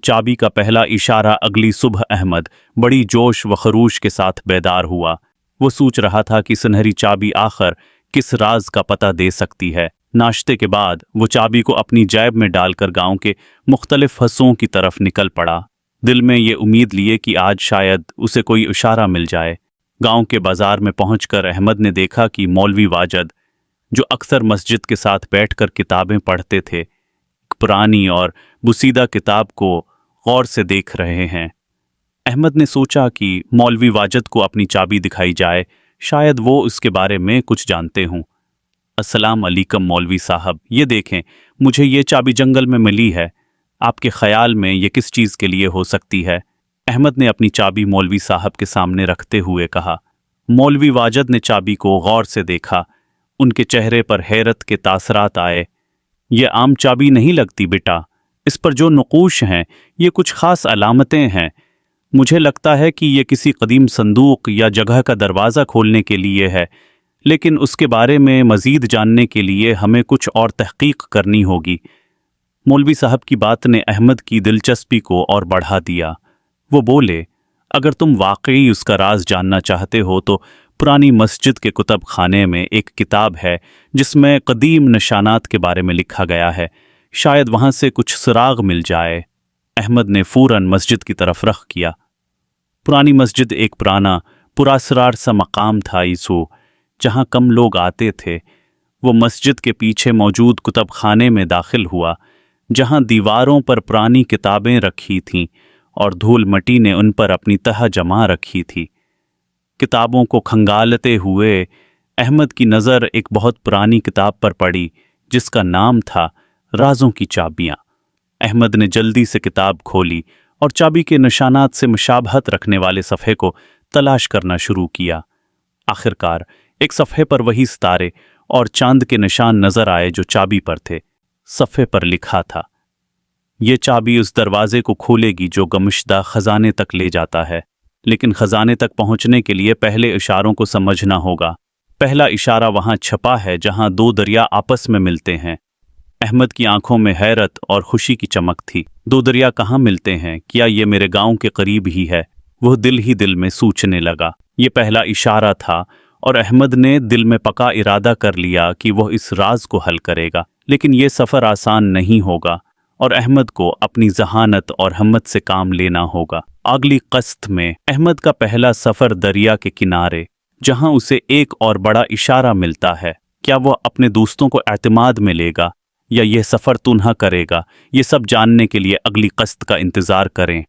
चाबी का पहला इशारा अगली सुबह अहमद बड़ी जोश व खरूश के साथ बेदार हुआ। वो सोच रहा था कि सुनहरी चाबी आखिर किस राज का पता दे सकती है। नाश्ते के बाद वो चाबी को अपनी जेब में डालकर गांव के मुख्तलिफ हिस्सों की तरफ निकल पड़ा, दिल में ये उम्मीद लिए कि आज शायद उसे कोई इशारा मिल जाए। गांव के बाजार में पहुंचकर अहमद ने देखा कि मौलवी वाजद, जो अक्सर मस्जिद के साथ बैठकर किताबें पढ़ते थे, एक पुरानी और बुसीदा किताब को गौर से देख रहे हैं। अहमद ने सोचा कि मौलवी वाजद को अपनी चाबी दिखाई जाए, शायद वो उसके बारे में कुछ जानते हों। अस्सलाम अलैकुम मौलवी साहब, ये देखें, मुझे ये चाबी जंगल में मिली है। आपके ख्याल में ये किस चीज़ के लिए हो सकती है? अहमद ने अपनी चाबी मौलवी साहब के सामने रखते हुए कहा। मौलवी वाजद ने चाबी को गौर से देखा। उनके चेहरे पर हैरत के तासरात आए। ये आम चाबी नहीं लगती बेटा, इस पर जो नक़ूश हैं ये कुछ ख़ास अलामतें हैं। मुझे लगता है कि ये किसी कदीम संदूक या जगह का दरवाज़ा खोलने के लिए है, लेकिन उसके बारे में मज़ीद जानने के लिए हमें कुछ और तहक़ीक़ करनी होगी। मौलवी साहब की बात ने अहमद की दिलचस्पी को और बढ़ा दिया। वो बोले, अगर तुम वाकई उसका राज जानना चाहते हो तो पुरानी मस्जिद के कुतब खाने में एक किताब है जिसमें कदीम निशानात के बारे में लिखा गया है, शायद वहाँ से कुछ सुराग मिल जाए। अहमद ने फ़ौरन मस्जिद की तरफ रख किया। पुरानी मस्जिद एक पुराना पुरासरार सा मकाम था ईसू, जहाँ कम लोग आते थे। वो मस्जिद के पीछे मौजूद कुतब खाने में दाखिल हुआ, जहाँ दीवारों पर पुरानी किताबें रखी थीं और धूल मट्टी ने उन पर अपनी तह जमा रखी थी। किताबों को खंगालते हुए अहमद की नज़र एक बहुत पुरानी किताब पर पड़ी जिसका नाम था राज़ों की चाबियाँ। अहमद ने जल्दी से किताब खोली और चाबी के निशानात से मुशाबहत रखने वाले सफ़े को तलाश करना शुरू किया। आखिरकार एक सफ़े पर वही सितारे और चांद के निशान नज़र आए जो चाबी पर थे। सफ़े पर लिखा था, ये चाबी उस दरवाजे को खोलेगी जो गमशदा खजाने तक ले जाता है, लेकिन खजाने तक पहुंचने के लिए पहले इशारों को समझना होगा। पहला इशारा वहां छपा है जहां दो दरिया आपस में मिलते हैं। अहमद की आंखों में हैरत और खुशी की चमक थी। दो दरिया कहाँ मिलते हैं? क्या ये मेरे गांव के करीब ही है? वह दिल ही दिल में सोचने लगा। ये पहला इशारा था और अहमद ने दिल में पक्का इरादा कर लिया कि वह इस राज को हल करेगा। लेकिन यह सफ़र आसान नहीं होगा और अहमद को अपनी जहानत और हिम्मत से काम लेना होगा। अगली क़स्त में अहमद का पहला सफ़र दरिया के किनारे, जहां उसे एक और बड़ा इशारा मिलता है। क्या वह अपने दोस्तों को एतमाद में लेगा या यह सफ़र तुन्हा करेगा? ये सब जानने के लिए अगली क़स्त का इंतज़ार करें।